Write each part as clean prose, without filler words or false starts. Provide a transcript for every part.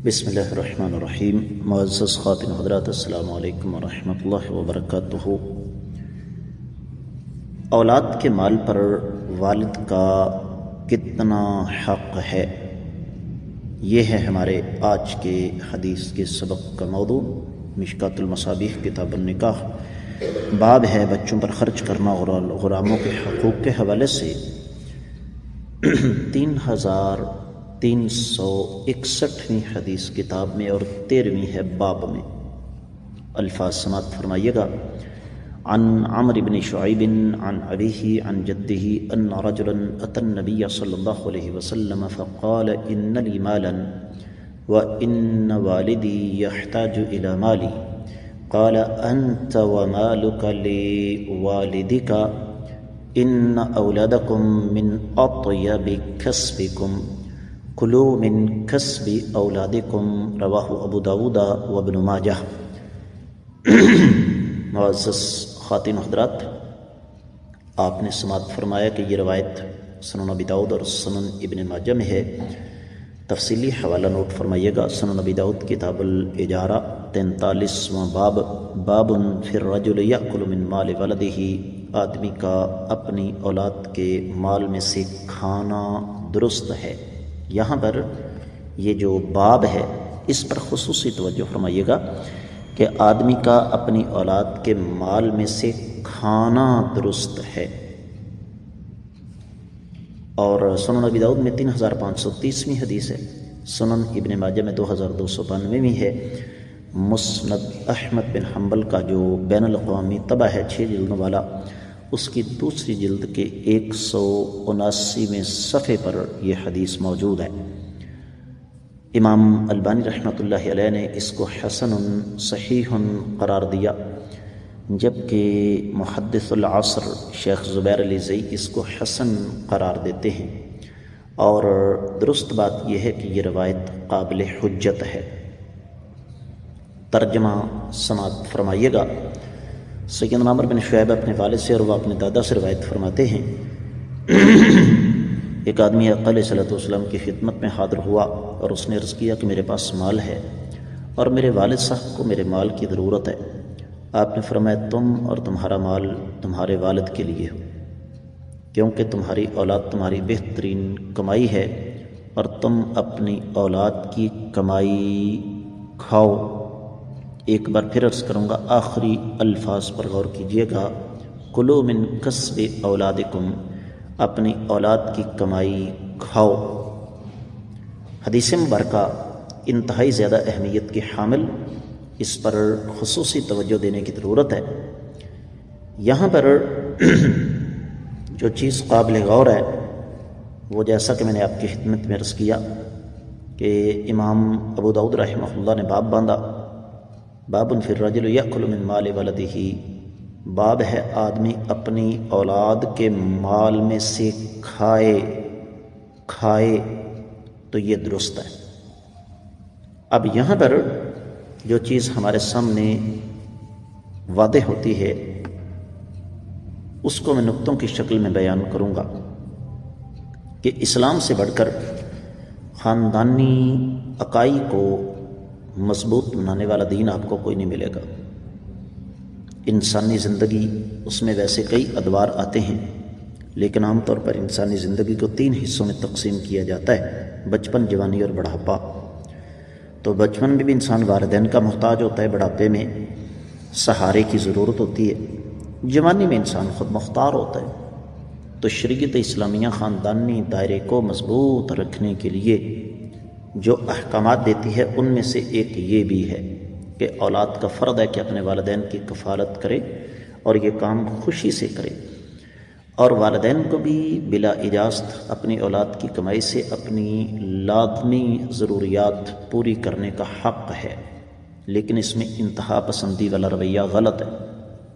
بسم اللہ الرحمن الرحیم۔ معزز خواتین حضرات، السلام علیکم ورحمۃ اللہ وبرکاتہ۔ اولاد کے مال پر والد کا کتنا حق ہے، یہ ہے ہمارے آج کے حدیث کے سبق کا موضوع۔ مشکات المصابیح کتاب النکاح باب ہے بچوں پر خرچ کرنا اور غلاموں کے حقوق کے حوالے سے 3361 حدیث کتاب میں اور 13ویں ہے باب میں۔ الفاظ سماعت فرمائیے گا۔ عن عمرو بن شعیب عن ابیہ عن جدہ ان رجلا اتى النبی صلی اللہ علیہ وسلم فقال ان لی مالا وان والدی یحتاج الى مالی قال انت ومالک لوالدک ان اولادکم من اطیب کسبکم کلوا من کسب اولادکم رواہ ابو داود وابن ماجہ۔ معزز خواتین حضرات، آپ نے سماعت فرمایا کہ یہ روایت سنن ابی داؤد اور سنن ابن ماجہ میں ہے۔ تفصیلی حوالہ نوٹ فرمائیے گا۔ سنن ابی داؤد کتاب الاجارہ 43واں باب، باب فی الرجل یأکل من مال ولدہ، آدمی کا اپنی اولاد کے مال میں سے کھانا درست ہے۔ یہاں پر یہ جو باب ہے اس پر خصوصی توجہ فرمائیے گا کہ آدمی کا اپنی اولاد کے مال میں سے کھانا درست ہے۔ اور سنن ابی داؤد میں 3530ویں حدیث ہے، سنن ابن ماجہ میں 2292ویں ہے۔ مسند احمد بن حنبل کا جو بین الاقوامی طبع ہے 6 جلدوں والا، اس کی دوسری جلد کے 179ویں صفحے پر یہ حدیث موجود ہے۔ امام البانی رحمۃ اللہ علیہ نے اس کو حسن صحیح قرار دیا، جبکہ محدث العصر شیخ زبیر علی زئی اس کو حسن قرار دیتے ہیں، اور درست بات یہ ہے کہ یہ روایت قابل حجت ہے۔ ترجمہ سماعت فرمائیے گا۔ سیدنا عمرو بن شعیب اپنے والد سے اور وہ اپنے دادا سے روایت فرماتے ہیں، ایک آدمی آقا علیہ صلی اللہ علیہ وسلم کی خدمت میں حاضر ہوا اور اس نے عرض کیا کہ میرے پاس مال ہے اور میرے والد صاحب کو میرے مال کی ضرورت ہے۔ آپ نے فرمایا تم اور تمہارا مال تمہارے والد کے لیے ہو، کیونکہ تمہاری اولاد تمہاری بہترین کمائی ہے اور تم اپنی اولاد کی کمائی کھاؤ۔ ایک بار پھر عرض کروں گا، آخری الفاظ پر غور کیجیے گا۔ کلوا من کسب اولادکم، اپنی اولاد کی کمائی کھاؤ۔ حدیث مبارکہ انتہائی زیادہ اہمیت کی حامل، اس پر خصوصی توجہ دینے کی ضرورت ہے۔ یہاں پر جو چیز قابل غور ہے وہ جیسا کہ میں نے آپ کی خدمت میں عرض کیا کہ امام ابو داؤد رحمہ اللہ نے باب باندھا، باب فی الرجل یأکل من مال ولدہ، باب ہے آدمی اپنی اولاد کے مال میں سے کھائے تو یہ درست ہے۔ اب یہاں پر جو چیز ہمارے سامنے واضح ہوتی ہے اس کو میں نقطوں کی شکل میں بیان کروں گا کہ اسلام سے بڑھ کر خاندانی اکائی کو مضبوط بنانے والا دین آپ کو کوئی نہیں ملے گا۔ انسانی زندگی، اس میں ویسے کئی ادوار آتے ہیں، لیکن عام طور پر انسانی زندگی کو 3 حصوں میں تقسیم کیا جاتا ہے، بچپن، جوانی اور بڑھاپا۔ تو بچپن میں بھی انسان والدین کا محتاج ہوتا ہے، بڑھاپے میں سہارے کی ضرورت ہوتی ہے، جوانی میں انسان خود مختار ہوتا ہے۔ تو شریعت اسلامیہ خاندانی دائرے کو مضبوط رکھنے کے لیے جو احکامات دیتی ہے ان میں سے ایک یہ بھی ہے کہ اولاد کا فرض ہے کہ اپنے والدین کی کفالت کرے اور یہ کام خوشی سے کرے، اور والدین کو بھی بلا اجازت اپنی اولاد کی کمائی سے اپنی لازمی ضروریات پوری کرنے کا حق ہے، لیکن اس میں انتہا پسندی والا رویہ غلط ہے۔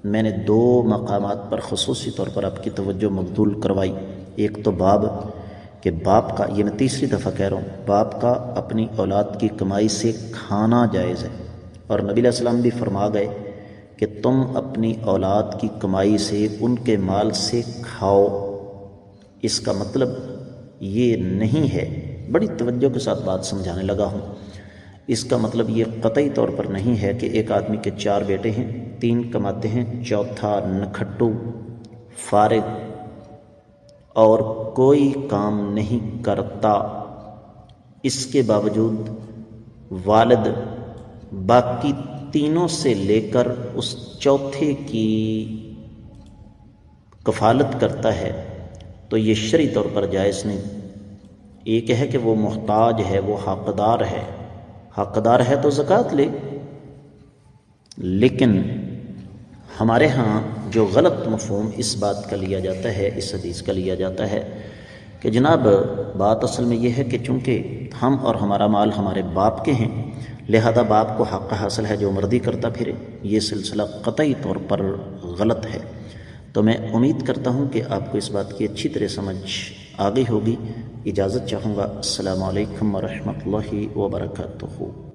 میں نے 2 مقامات پر خصوصی طور پر آپ کی توجہ مبذول کروائی۔ ایک تو باب کہ باپ کا، یہ میں تیسری دفعہ کہہ رہا ہوں، باپ کا اپنی اولاد کی کمائی سے کھانا جائز ہے، اور نبی علیہ السلام بھی فرما گئے کہ تم اپنی اولاد کی کمائی سے ان کے مال سے کھاؤ۔ اس کا مطلب یہ نہیں ہے، بڑی توجہ کے ساتھ بات سمجھانے لگا ہوں، اس کا مطلب یہ قطعی طور پر نہیں ہے کہ ایک آدمی کے 4 بیٹے ہیں، 3 کماتے ہیں، چوتھا نکھٹو فارغ اور کوئی کام نہیں کرتا، اس کے باوجود والد باقی تینوں سے لے کر اس چوتھے کی کفالت کرتا ہے، تو یہ شرعی طور پر جائز نہیں۔ ایک ہے کہ وہ محتاج ہے، وہ حقدار ہے، حقدار ہے تو زکوٰۃ لے، لیکن ہمارے ہاں جو غلط مفہوم اس بات کا لیا جاتا ہے، اس حدیث کا لیا جاتا ہے کہ جناب بات اصل میں یہ ہے کہ چونکہ ہم اور ہمارا مال ہمارے باپ کے ہیں، لہذا باپ کو حق حاصل ہے، جو مرضی کرتا پھرے۔ یہ سلسلہ قطعی طور پر غلط ہے۔ تو میں امید کرتا ہوں کہ آپ کو اس بات کی اچھی طرح سمجھ آ گئی ہوگی۔ اجازت چاہوں گا۔ السلام علیکم ورحمۃ اللہ وبرکاتہ۔